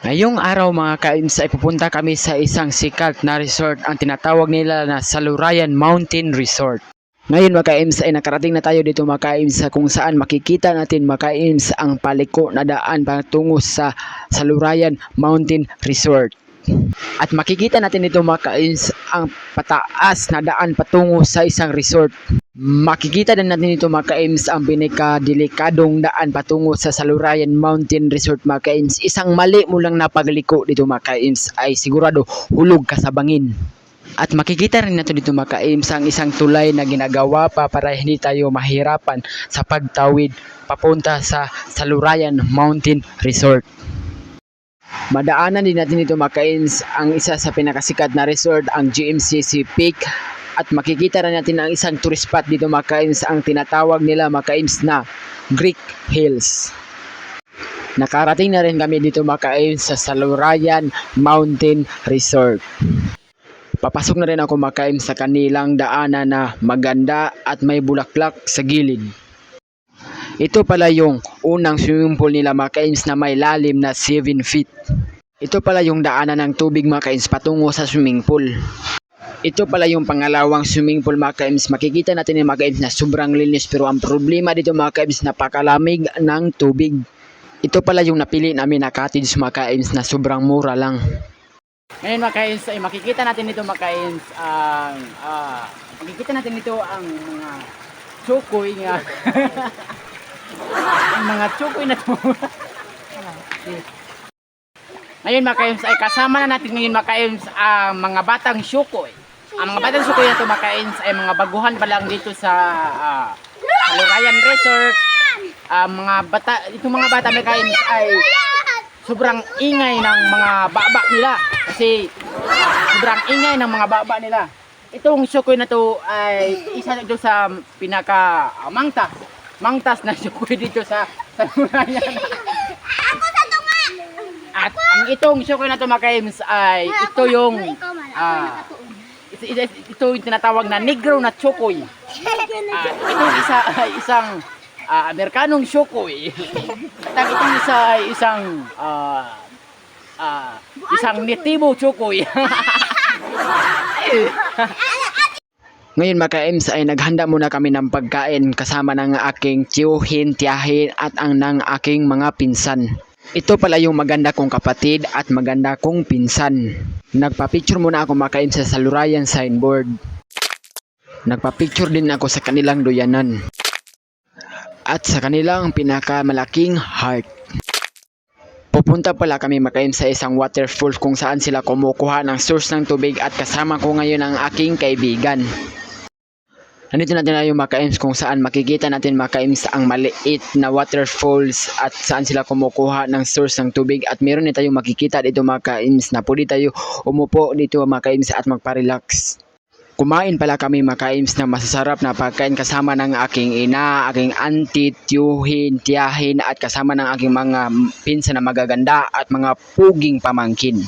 Ngayong araw mga kaims ay pupunta kami sa isang sikat na resort, ang tinatawag nila na Salurayan Mountain Resort. Ngayon mga kaims ay nakarating na tayo dito mga kaims kung saan makikita natin mga kaims ang paliko na daan patungo sa Salurayan Mountain Resort. At makikita natin dito mga kaims ang pataas na daan patungo sa isang resort. Makikita din natin dito mga kaims ang pinakadelikadong daan patungo sa Salurayan Mountain Resort mga kaims. Isang mali mo lang na pagliko dito mga kaims ay sigurado hulog ka sa bangin. At makikita rin natin dito mga kaims ang isang tulay na ginagawa pa para hindi tayo mahirapan sa pagtawid papunta sa Salurayan Mountain Resort. Madaanan din natin dito mga kaims ang isa sa pinakasikat na resort, ang GMCC Peak. At makikita rin natin ang isang tourist spot dito mga kaims, ang tinatawag nila mga kaims na Greek Hills. Nakarating na rin kami dito mga kaims sa Salurayan Mountain Resort. Papasok na rin ako mga kaims sa kanilang daanan na maganda at may bulaklak sa gilid. Ito pala yung unang swimming pool nila mga kaims na may lalim na 7 feet. Ito pala yung daanan ng tubig mga kaims patungo sa swimming pool. Ito pala yung pangalawang swimming pool mga kaims. Makikita natin yung mga kaims na sobrang linis, pero ang problema dito mga kaims napakalamig ng tubig. Ito pala yung napili namin na cottage mga kaims na sobrang mura lang. Ngayon mga kaims ay makikita natin dito mga kaims makikita natin dito ang mga chokoy nga ang mga chokoy na to. Ngayon mga kaims ay kasama na natin ngayon mga kaims ang mga batang chokoy. Ang mga batang chokoy na to mga kaims ay mga baguhan pa lang dito sa Salurayan Resort. Mga bata, itong mga bata mga kaims ay sobrang ingay ng mga baba nila. Kasi sobrang ingay ng mga baba nila. Itong chokoy na to ay isa dito sa pinaka mangtas na chokoy dito sa Salurayan. At ang itong chokoy na to mga kaims ay ito yung ito yung tinatawag na negro na chokoy. Ito isang Amerikanong chokoy. At itong isa ay isang natibo chokoy. Ngayon mga kaims ay naghanda muna kami ng pagkain kasama ng aking tiyuhin, tiyahin at ang ng aking mga pinsan. Ito pala yung maganda kong kapatid at maganda kong pinsan. Nagpa-picture muna ako mga kaims sa Salurayan signboard. Nagpa-picture din ako sa kanilang doyanan. At sa kanilang pinakamalaking heart. Pupunta pala kami mga kaims sa isang waterfall kung saan sila kumukuha ng source ng tubig at kasama ko ngayon ang aking kaibigan. Nandito natin na yung mga kaims kung saan makikita natin mga kaims ang maliit na waterfalls at saan sila kumukuha ng source ng tubig. At meron din tayong makikita dito mga kaims na pwede tayo umupo dito mga kaims at magpa-relax. Kumain pala kami mga kaims na masasarap na pagkain kasama ng aking ina, aking auntie, tiyuhin, tiyahin at kasama ng aking mga pinsan na magaganda at mga puging pamangkin.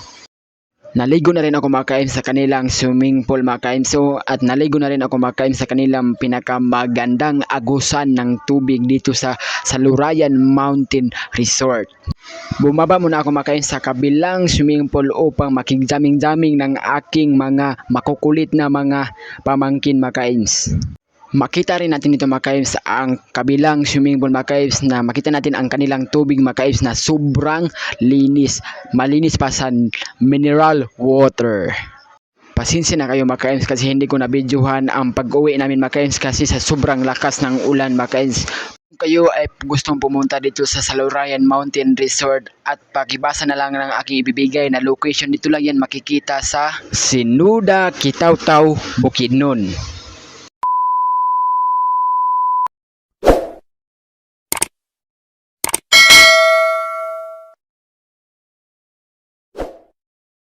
Naligo na rin ako mga kaims sa kanilang swimming pool mga kaims. At naligo na rin ako mga kaims sa kanilang pinakamagandang agusan ng tubig dito sa Salurayan Mountain Resort. Bumaba muna ako mga kaims sa kabilang swimming pool upang makigdaming-daming ng aking mga makukulit na mga pamangkin mga kaims. Makita rin natin dito mga kaims ang kabilang swimming pool mga kaims na makita natin ang kanilang tubig mga kaims na sobrang linis. Malinis pa sa mineral water. Pasensya na kayo mga kaims kasi hindi ko na-videohan ang pag-uwi namin mga kaims kasi sa sobrang lakas ng ulan mga kaims. Kung kayo ay gustong pumunta dito sa Salurayan Mountain Resort at pakibasa na lang ng aking ibibigay na location, dito lang yan makikita sa Sinuda, Kitaw-Taw, Bukidnon.